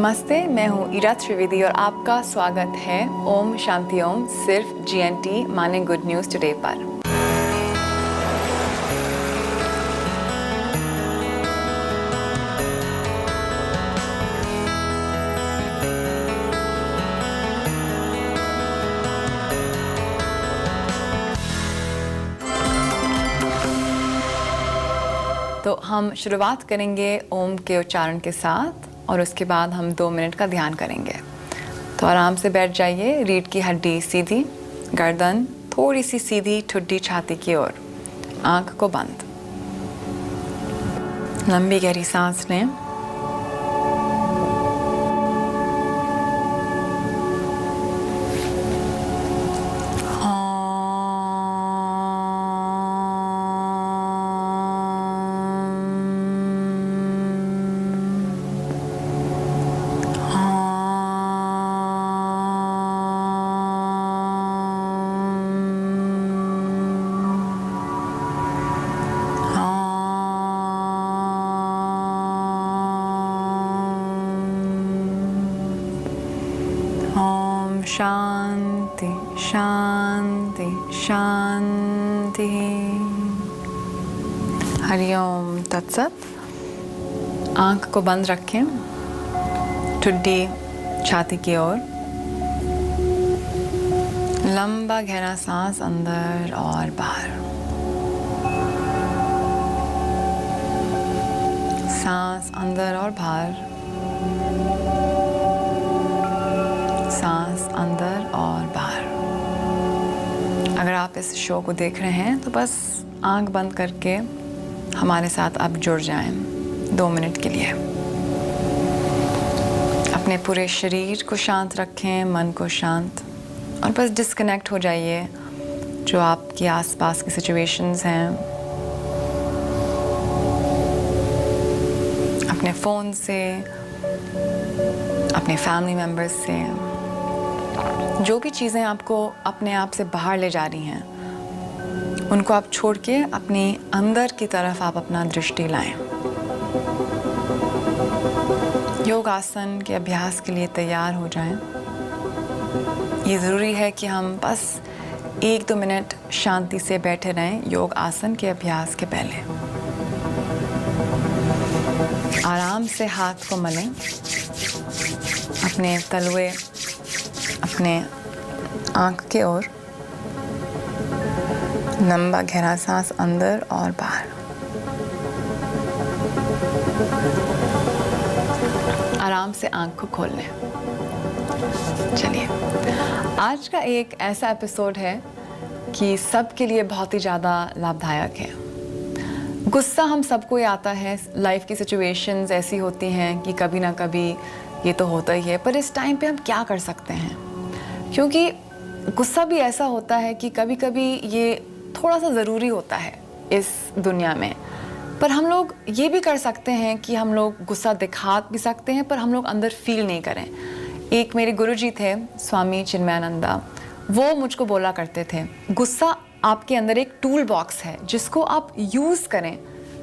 नमस्ते, मैं हूँ ईरा त्रिवेदी और आपका स्वागत है ओम शांति ओम सिर्फ GNT माने गुड न्यूज़ टुडे पर। तो हम शुरुआत करेंगे ओम के उच्चारण के साथ और उसके बाद हम 2 मिनट का ध्यान करेंगे। तो आराम से बैठ जाइए, रीढ़ की हड्डी सीधी, गर्दन थोड़ी सी सीधी, ठुड्डी छाती की ओर, आंख को बंद। लंबी गहरी सांस लें। शांति शांति शांति। हरिओम तत्सत। आंख को बंद रखें, ठुड्डी छाती की ओर, लंबा गहरा सांस अंदर और बाहर। सांस अंदर और बाहर, सांस अंदर और बाहर। अगर आप इस शो को देख रहे हैं तो बस आंख बंद करके हमारे साथ अब जुड़ जाएं 2 मिनट के लिए। अपने पूरे शरीर को शांत रखें, मन को शांत, और बस डिस्कनेक्ट हो जाइए जो आपके आसपास की सिचुएशंस हैं, अपने फ़ोन से, अपने फैमिली मेम्बर्स से। जो भी चीज़ें आपको अपने आप से बाहर ले जा रही हैं, उनको आप छोड़ के अपनी अंदर की तरफ आप अपना दृष्टि लाएं। योग आसन के अभ्यास के लिए तैयार हो जाएं। ये ज़रूरी है कि हम बस 1-2 मिनट शांति से बैठे रहें योग आसन के अभ्यास के पहले। आराम से हाथ को मलें, अपने तलवे अपने आंख के ओर, लंबा गहरा सांस अंदर और बाहर। आराम से आंख को खोल लें। चलिए, आज का एक ऐसा एपिसोड है कि सबके लिए बहुत ही ज़्यादा लाभदायक है। गुस्सा हम सबको ही आता है, लाइफ की सिचुएशंस ऐसी होती हैं कि कभी ना कभी ये तो होता ही है, पर इस टाइम पे हम क्या कर सकते हैं? क्योंकि गुस्सा भी ऐसा होता है कि कभी कभी ये थोड़ा सा ज़रूरी होता है इस दुनिया में, पर हम लोग ये भी कर सकते हैं कि हम लोग गुस्सा दिखा भी सकते हैं पर हम लोग अंदर फील नहीं करें। एक मेरे गुरुजी थे स्वामी चिन्मयानंदा, वो मुझको बोला करते थे, गुस्सा आपके अंदर एक टूल बॉक्स है जिसको आप यूज़ करें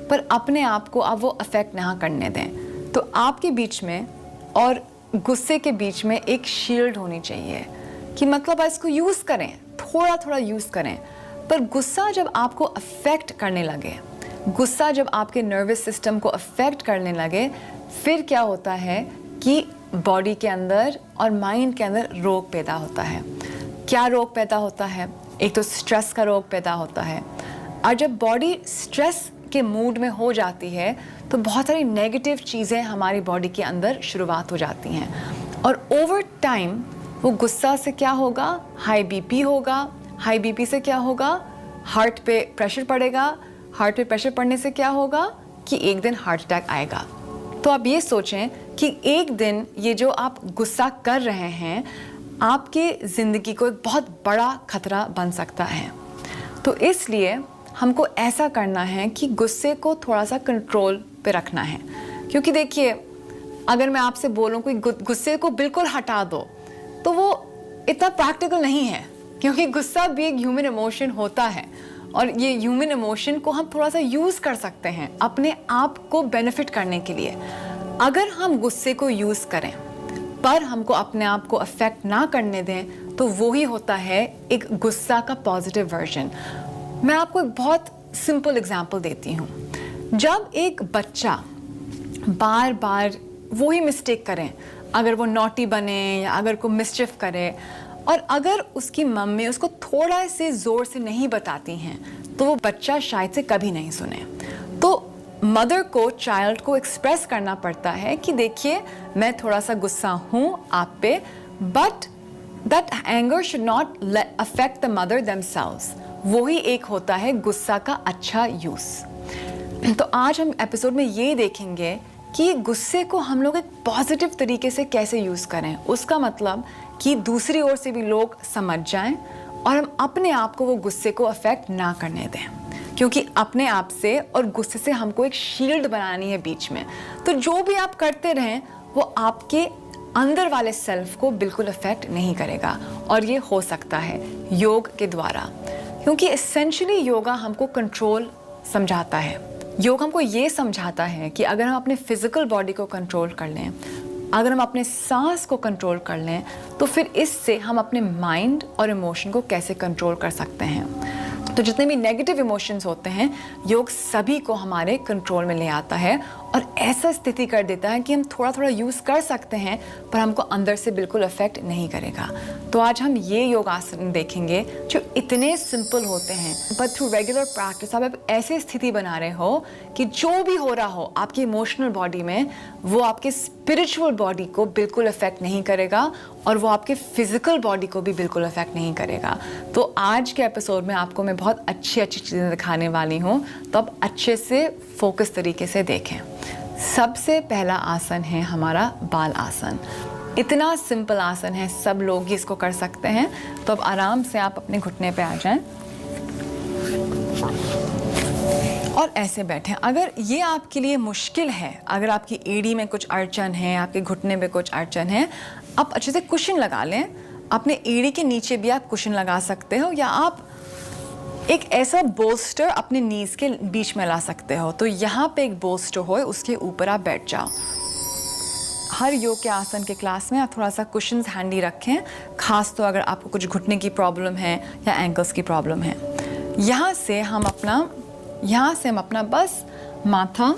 पर अपने आप को आप वो अफेक्ट ना करने दें। तो आपके बीच में और गुस्से के बीच में एक शील्ड होनी चाहिए कि मतलब इसको यूज़ करें, थोड़ा थोड़ा यूज़ करें, पर गुस्सा जब आपको अफेक्ट करने लगे, गुस्सा जब आपके नर्वस सिस्टम को अफेक्ट करने लगे, फिर क्या होता है कि बॉडी के अंदर और माइंड के अंदर रोग पैदा होता है। क्या रोग पैदा होता है? एक तो स्ट्रेस का रोग पैदा होता है, और जब बॉडी स्ट्रेस के मूड में हो जाती है तो बहुत सारी नेगेटिव चीज़ें हमारी बॉडी के अंदर शुरुआत हो जाती हैं, और ओवर टाइम वो गुस्सा से क्या होगा? हाई बीपी होगा। हाई बीपी से क्या होगा? हार्ट पे प्रेशर पड़ेगा। हार्ट पे प्रेशर पड़ने से क्या होगा कि एक दिन हार्ट अटैक आएगा। तो आप ये सोचें कि एक दिन ये जो आप गुस्सा कर रहे हैं, आपके ज़िंदगी को एक बहुत बड़ा खतरा बन सकता है। तो इसलिए हमको ऐसा करना है कि गुस्से को थोड़ा सा कंट्रोल पे रखना है। क्योंकि देखिए, अगर मैं आपसे बोलूँ कोई गुस्से को बिल्कुल हटा दो, तो वो इतना प्रैक्टिकल नहीं है, क्योंकि गुस्सा भी एक ह्यूमन इमोशन होता है, और ये ह्यूमन इमोशन को हम थोड़ा सा यूज़ कर सकते हैं अपने आप को बेनिफिट करने के लिए। अगर हम गुस्से को यूज़ करें पर हमको अपने आप को अफेक्ट ना करने दें, तो वो ही होता है एक गुस्सा का पॉजिटिव वर्जन। मैं आपको एक बहुत सिंपल एग्जांपल देती हूँ। जब एक बच्चा बार बार वही मिस्टेक करें, अगर वो नॉटी बने या अगर को मिसचिफ करे, और अगर उसकी मम्मी उसको थोड़ा से ज़ोर से नहीं बताती हैं, तो वो बच्चा शायद से कभी नहीं सुने। तो मदर को चाइल्ड को एक्सप्रेस करना पड़ता है कि देखिए, मैं थोड़ा सा गुस्सा हूँ आप पे, but that anger should not affect the mother themselves. वही एक होता है गुस्सा का अच्छा यूज़। तो आज हम एपिसोड में ये देखेंगे कि गुस्से को हम लोग एक पॉजिटिव तरीके से कैसे यूज़ करें। उसका मतलब कि दूसरी ओर से भी लोग समझ जाएं और हम अपने आप को वो गुस्से को अफेक्ट ना करने दें, क्योंकि अपने आप से और गुस्से से हमको एक शील्ड बनानी है बीच में। तो जो भी आप करते रहें वो आपके अंदर वाले सेल्फ को बिल्कुल अफेक्ट नहीं करेगा, और ये हो सकता है योग के द्वारा, क्योंकि एसेंशियली योगा हमको कंट्रोल समझाता है। योग हमको ये समझाता है कि अगर हम अपने फिजिकल बॉडी को कंट्रोल कर लें, अगर हम अपने सांस को कंट्रोल कर लें, तो फिर इससे हम अपने माइंड और इमोशन को कैसे कंट्रोल कर सकते हैं। तो जितने भी नेगेटिव इमोशंस होते हैं, योग सभी को हमारे कंट्रोल में ले आता है और ऐसा स्थिति कर देता है कि हम थोड़ा थोड़ा यूज़ कर सकते हैं, पर हमको अंदर से बिल्कुल अफेक्ट नहीं करेगा। तो आज हम ये योगासन देखेंगे जो इतने सिंपल होते हैं, बट थ्रू रेगुलर प्रैक्टिस आप ऐसी स्थिति बना रहे हो कि जो भी हो रहा हो आपकी इमोशनल बॉडी में, वो आपके स्पिरिचुअल बॉडी को बिल्कुल अफेक्ट नहीं करेगा और वो आपके फिजिकल बॉडी को भी बिल्कुल अफेक्ट नहीं करेगा। तो आज के एपिसोड में आपको मैं बहुत अच्छी अच्छी चीज़ें दिखाने वाली हूँ, तो आप अच्छे से फोकस तरीके से देखें। सबसे पहला आसन है हमारा बाल आसन। इतना सिंपल आसन है, सब लोग ही इसको कर सकते हैं। तो अब आराम से आप अपने घुटने पे आ जाएं और ऐसे बैठें। अगर ये आपके लिए मुश्किल है, अगर आपकी एड़ी में कुछ अड़चन है, आपके घुटने में कुछ अड़चन है, आप अच्छे से कुशन लगा लें। अपने एड़ी के नीचे भी आप कुशन लगा सकते हो, या आप एक ऐसा बोल्स्टर अपने नीज के बीच में ला सकते हो। तो यहाँ पे एक बोल्स्टर हो, उसके ऊपर आप बैठ जाओ। हर योग के आसन के क्लास में आप थोड़ा सा कुशन्स हैंडी रखें, खास तो अगर आपको कुछ घुटने की प्रॉब्लम है या एंकल्स की प्रॉब्लम है। यहाँ से हम अपना बस माथा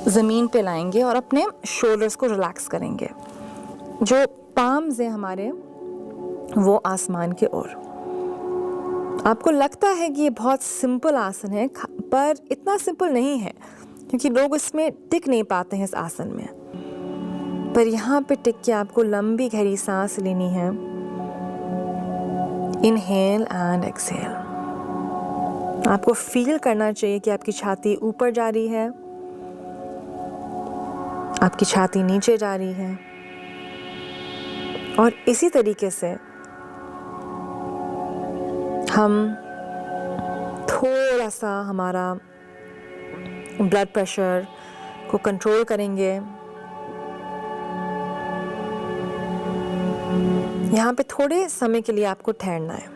ज़मीन पे लाएंगे और अपने शोल्डर्स को रिलैक्स करेंगे। जो पाम्स हैं हमारे, वो आसमान की ओर। आपको लगता है कि ये बहुत सिंपल आसन है, पर इतना सिंपल नहीं है, क्योंकि लोग इसमें टिक नहीं पाते हैं इस आसन में। पर यहाँ पे टिक के आपको लंबी गहरी सांस लेनी है। Inhale and exhale. आपको फील करना चाहिए कि आपकी छाती ऊपर जा रही है, आपकी छाती नीचे जा रही है, और इसी तरीके से हम थोड़ा सा हमारा ब्लड प्रेशर को कंट्रोल करेंगे। यहाँ पे थोड़े समय के लिए आपको ठहरना है।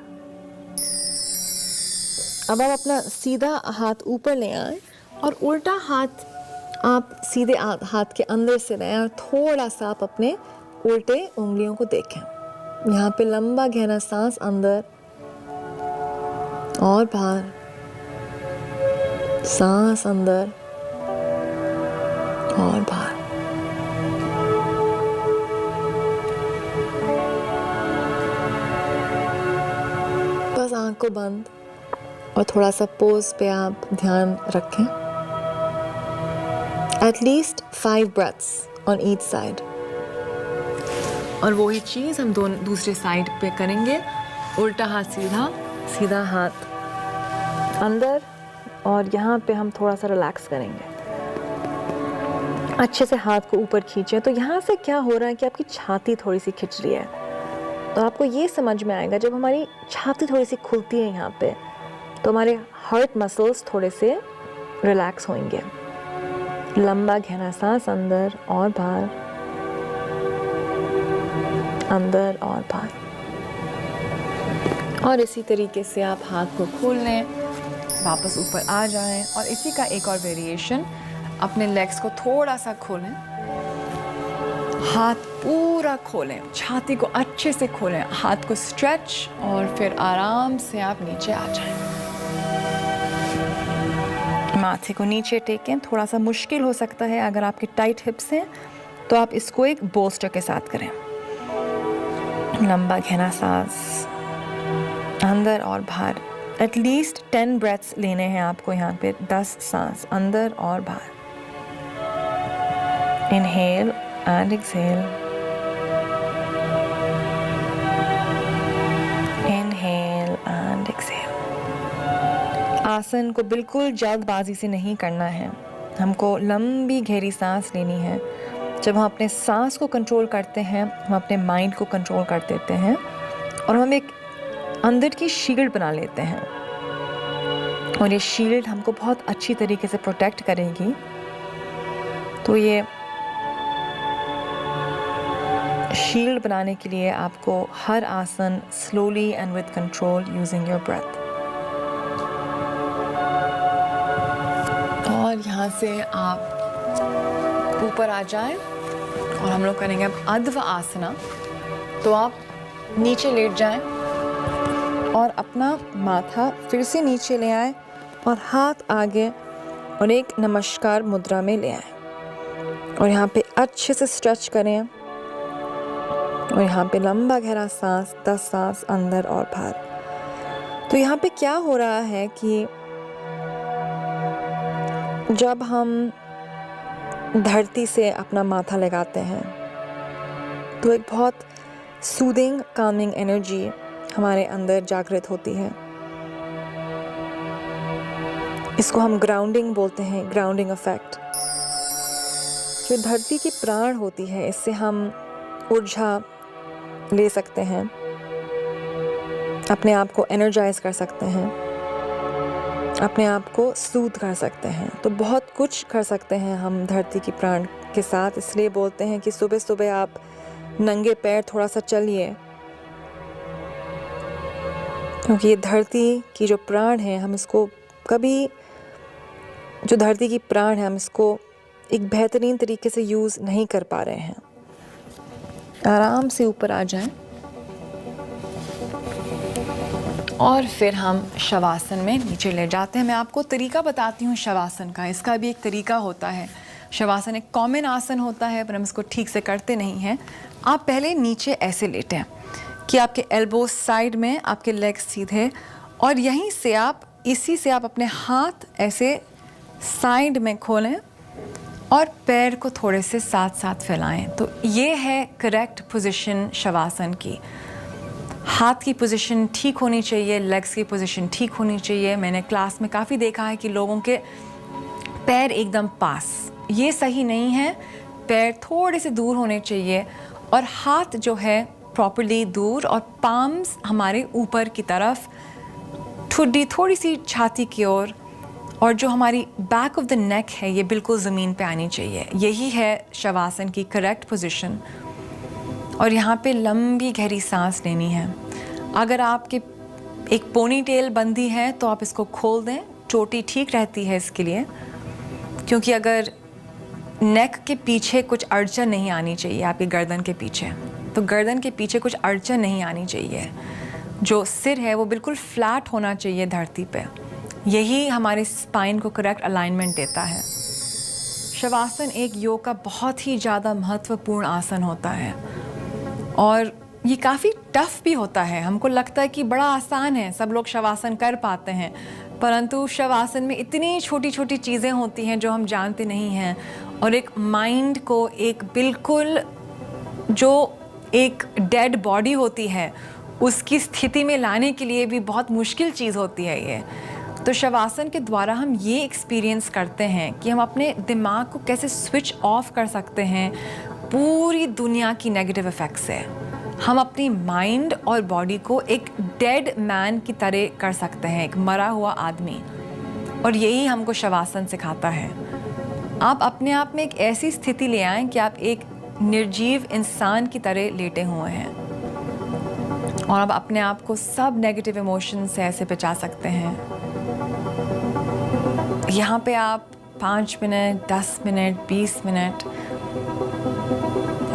अब आप अपना सीधा हाथ ऊपर ले आए और उल्टा हाथ आप सीधे हाथ के अंदर से लाएं और थोड़ा सा आप अपने उल्टे उंगलियों को देखें। यहाँ पे लंबा गहरा सांस अंदर और बाहर, सांस अंदर और बाहर। बस आंख को बंद और थोड़ा सा पोज पे आप ध्यान रखें। At least 5 breaths on each side. और वही चीज़ हम दूसरे साइड पे करेंगे। उल्टा हाथ सीधा, सीधा हाथ अंदर, और यहाँ पे हम थोड़ा सा रिलैक्स करेंगे। अच्छे से हाथ को ऊपर खींचें। तो यहाँ से क्या हो रहा है कि आपकी छाती थोड़ी सी खिंच रही है। तो आपको ये समझ में आएगा, जब हमारी छाती थोड़ी सी खुलती है यहाँ पे, तो हमारे हार्ट मसल्स थोड़े से रिलैक्स होंगे। लंबा गहरा सांस अंदर और बाहर, अंदर और बाहर। और इसी तरीके से आप हाथ को खोल लें, वापस ऊपर आ जाएं, और इसी का एक और वेरिएशन, अपने लेग्स को थोड़ा सा खोलें हाथ पूरा खोलें, छाती को अच्छे से खोलें, हाथ को स्ट्रेच और फिर आराम से आप नीचे आ जाएं। माथे को नीचे टेकें। थोड़ा सा मुश्किल हो सकता है अगर आपके टाइट हिप्स हैं तो आप इसको एक बोल्स्टर के साथ करें। लंबा गहरा सांस अंदर और बाहर। एटलीस्ट 10 ब्रेथ्स लेने हैं आपको यहाँ पे, 10 सांस अंदर और बाहर। Inhale and exhale, inhale and exhale. आसन को बिल्कुल जल्दबाजी से नहीं करना है, हमको लंबी गहरी सांस लेनी है। जब हम अपने सांस को कंट्रोल करते हैं हम अपने माइंड को कंट्रोल कर देते हैं और हम एक अंदर की शील्ड बना लेते हैं और ये शील्ड हमको बहुत अच्छी तरीके से प्रोटेक्ट करेगी। तो ये शील्ड बनाने के लिए आपको हर आसन slowly and with control using your breath. और यहाँ से आप ऊपर आ जाएं और हम लोग करेंगे अब अद्व आसना। तो आप नीचे लेट जाएं और अपना माथा फिर से नीचे ले आए और हाथ आगे और एक नमस्कार मुद्रा में ले आए और यहाँ पे अच्छे से स्ट्रेच करें और यहाँ पे लंबा गहरा सांस, 10 सांस अंदर और बाहर। तो यहाँ पे क्या हो रहा है कि जब हम धरती से अपना माथा लगाते हैं तो एक बहुत सूदिंग कामिंग एनर्जी हमारे अंदर जागृत होती है। इसको हम ग्राउंडिंग बोलते हैं, ग्राउंडिंग इफेक्ट। जो धरती की प्राण होती है इससे हम ऊर्जा ले सकते हैं, अपने आप को एनर्जाइज कर सकते हैं, अपने आप को सूद कर सकते हैं। तो बहुत कुछ कर सकते हैं हम धरती की प्राण के साथ। इसलिए बोलते हैं कि सुबह सुबह आप नंगे पैर थोड़ा सा चलिए, क्योंकि ये धरती की जो प्राण है हम इसको कभी, जो धरती की प्राण है हम इसको एक बेहतरीन तरीके से यूज़ नहीं कर पा रहे हैं। आराम से ऊपर आ जाएं और फिर हम शवासन में नीचे ले जाते हैं। मैं आपको तरीका बताती हूँ शवासन का। इसका भी एक तरीका होता है। शवासन एक कॉमन आसन होता है पर हम इसको ठीक से करते नहीं हैं। आप पहले नीचे ऐसे लेटें कि आपके एल्बो साइड में, आपके लेग सीधे, और यहीं से आप, इसी से आप अपने हाथ ऐसे साइड में खोलें और पैर को थोड़े से साथ साथ फैलाएं। तो ये है करेक्ट पोजीशन शवासन की। हाथ की पोजीशन ठीक होनी चाहिए, लेग्स की पोजीशन ठीक होनी चाहिए। मैंने क्लास में काफ़ी देखा है कि लोगों के पैर एकदम पास, ये सही नहीं है। पैर थोड़े से दूर होने चाहिए और हाथ जो है प्रॉपर्ली दूर, और पाम्स हमारे ऊपर की तरफ, ठुड्डी थोड़ी सी छाती की ओर, और जो हमारी बैक ऑफ द नेक है ये बिल्कुल ज़मीन पे आनी चाहिए। यही है शवासन की करेक्ट पोजीशन। और यहाँ पे लंबी गहरी सांस लेनी है। अगर आपके एक पोनी टेल बंदी है तो आप इसको खोल दें, चोटी ठीक रहती है इसके लिए, क्योंकि अगर नेक के पीछे कुछ अड़चन नहीं आनी चाहिए, आपकी गर्दन के पीछे, तो गर्दन के पीछे कुछ अड़चन नहीं आनी चाहिए। जो सिर है वो बिल्कुल फ्लैट होना चाहिए धरती पे। यही हमारे स्पाइन को करेक्ट अलाइनमेंट देता है। शवासन एक योग का बहुत ही ज़्यादा महत्वपूर्ण आसन होता है और ये काफ़ी टफ भी होता है। हमको लगता है कि बड़ा आसान है, सब लोग शवासन कर पाते हैं, परंतु शवासन में इतनी छोटी छोटी चीज़ें होती हैं जो हम जानते नहीं हैं। और एक माइंड को एक बिल्कुल, जो एक डेड बॉडी होती है उसकी स्थिति में लाने के लिए भी बहुत मुश्किल चीज़ होती है ये। तो शवासन के द्वारा हम ये एक्सपीरियंस करते हैं कि हम अपने दिमाग को कैसे स्विच ऑफ कर सकते हैं पूरी दुनिया की नेगेटिव इफ़ेक्ट से। हम अपनी माइंड और बॉडी को एक डेड मैन की तरह कर सकते हैं, एक मरा हुआ आदमी, और यही हमको शवासन सिखाता है। आप अपने आप में एक ऐसी स्थिति ले आएं कि आप एक निर्जीव इंसान की तरह लेटे हुए हैं और अब अपने आप को सब नेगेटिव इमोशन से ऐसे बचा सकते हैं। यहाँ पे आप 5 मिनट, 10 मिनट, 20 मिनट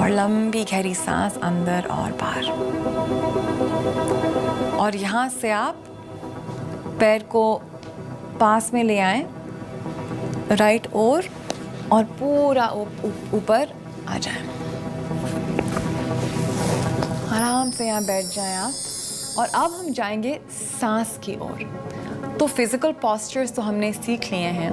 और लंबी गहरी सांस अंदर और बाहर। और यहाँ से आप पैर को पास में ले आएं, राइट और पूरा ऊपर आ जाएं। आराम से यहाँ बैठ जाएं आप। और अब हम जाएंगे सांस की ओर। तो फिजिकल पॉस्चर्स तो हमने सीख लिए हैं,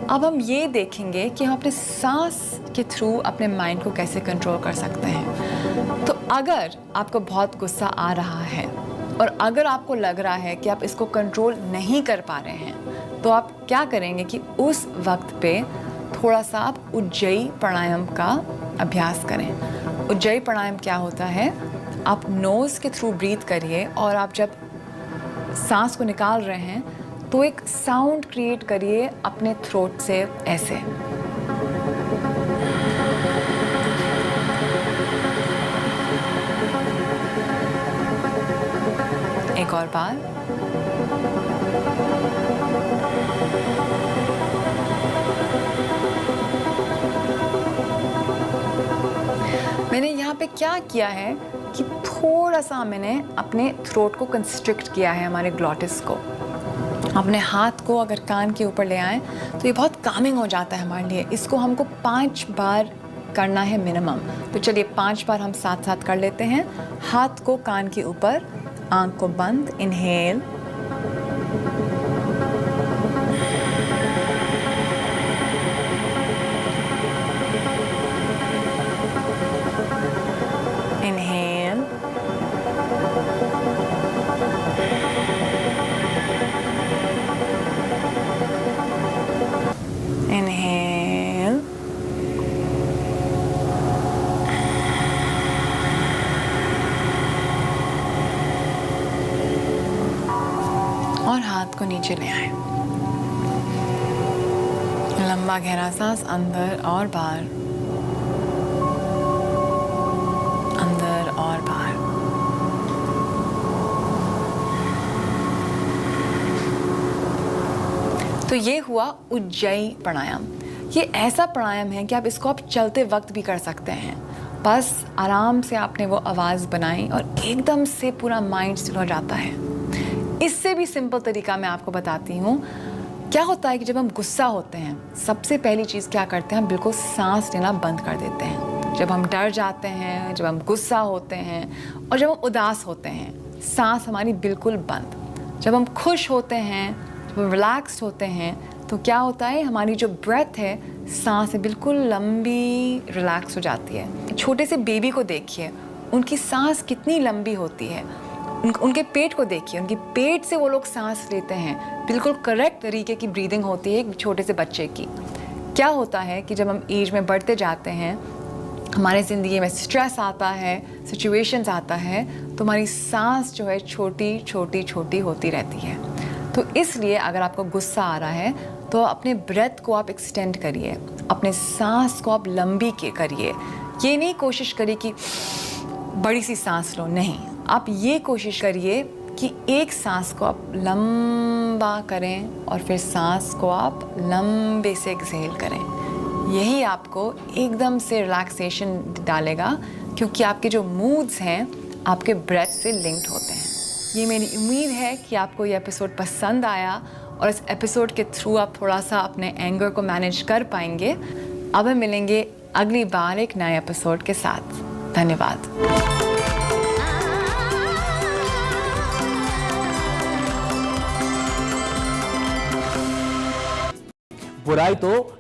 अब हम ये देखेंगे कि हम अपने सांस के थ्रू अपने माइंड को कैसे कंट्रोल कर सकते हैं। तो अगर आपको बहुत गुस्सा आ रहा है और अगर आपको लग रहा है कि आप इसको कंट्रोल नहीं कर पा रहे हैं, तो आप क्या करेंगे कि उस वक्त पे थोड़ा सा आप उज्जयी प्राणायाम का अभ्यास करें। उज्जयी प्राणायाम क्या होता है, आप नोज़ के थ्रू ब्रीथ करिए और आप जब सांस को निकाल रहे हैं तो एक साउंड क्रिएट करिए अपने थ्रोट से ऐसे। एक और बार। मैंने यहाँ पे क्या किया है कि थोड़ा सा मैंने अपने थ्रोट को कंस्ट्रिक्ट किया है, हमारे ग्लॉटिस को। अपने हाथ को अगर कान के ऊपर ले आएं तो ये बहुत कामिंग हो जाता है हमारे लिए। इसको हमको 5 बार करना है मिनिमम। तो चलिए 5 बार हम साथ साथ कर लेते हैं। हाथ को कान के ऊपर, आंख को बंद, इनहेल, इनहेल, इनहेल, और हाथ को नीचे ले आए। लंबा गहरा सांस अंदर और बाहर, अंदर और बाहर। तो ये हुआ उज्जयी प्राणायाम। ये ऐसा प्राणायाम है कि आप इसको आप चलते वक्त भी कर सकते हैं। बस आराम से आपने वो आवाज़ बनाई और एकदम से पूरा माइंड स्टिल हो जाता है। इससे भी सिंपल तरीका मैं आपको बताती हूँ। क्या होता है कि जब हम गुस्सा होते हैं, सबसे पहली चीज़ क्या करते हैं, हम बिल्कुल सांस लेना बंद कर देते हैं। जब हम डर जाते हैं, जब हम गुस्सा होते हैं और जब हम उदास होते हैं, सांस हमारी बिल्कुल बंद। जब हम खुश होते हैं, जब हम रिलैक्स्ड होते हैं, तो क्या होता है, हमारी जो ब्रेथ है, सांस बिल्कुल लंबी रिलैक्स हो जाती है। छोटे से बेबी को देखिए, उनकी सांस कितनी लंबी होती है। उनके पेट को देखिए, उनके पेट से वो लोग सांस लेते हैं। बिल्कुल करेक्ट तरीके की ब्रीदिंग होती है एक छोटे से बच्चे की। क्या होता है कि जब हम एज में बढ़ते जाते हैं, हमारे ज़िंदगी में स्ट्रेस आता है, सिचुएशंस आता है, तो हमारी सांस जो है छोटी छोटी छोटी होती रहती है। तो इसलिए अगर आपको गुस्सा आ रहा है तो अपने ब्रेथ को आप एक्सटेंड करिए, अपने सांस को आप लंबी करिए। ये नहीं कोशिश करिए कि बड़ी सी सांस लो, नहीं। आप ये कोशिश करिए कि एक सांस को आप लंबा करें और फिर सांस को आप लंबे से एक्सहेल करें। यही आपको एकदम से रिलैक्सेशन डालेगा, क्योंकि आपके जो मूड्स हैं आपके ब्रेथ से लिंक्ड होते हैं। ये मेरी उम्मीद है कि आपको ये एपिसोड पसंद आया और इस एपिसोड के थ्रू आप थोड़ा सा अपने एंगर को मैनेज कर पाएंगे। अब हम मिलेंगे अगली बार एक नए एपिसोड के साथ। धन्यवाद। बुराई तो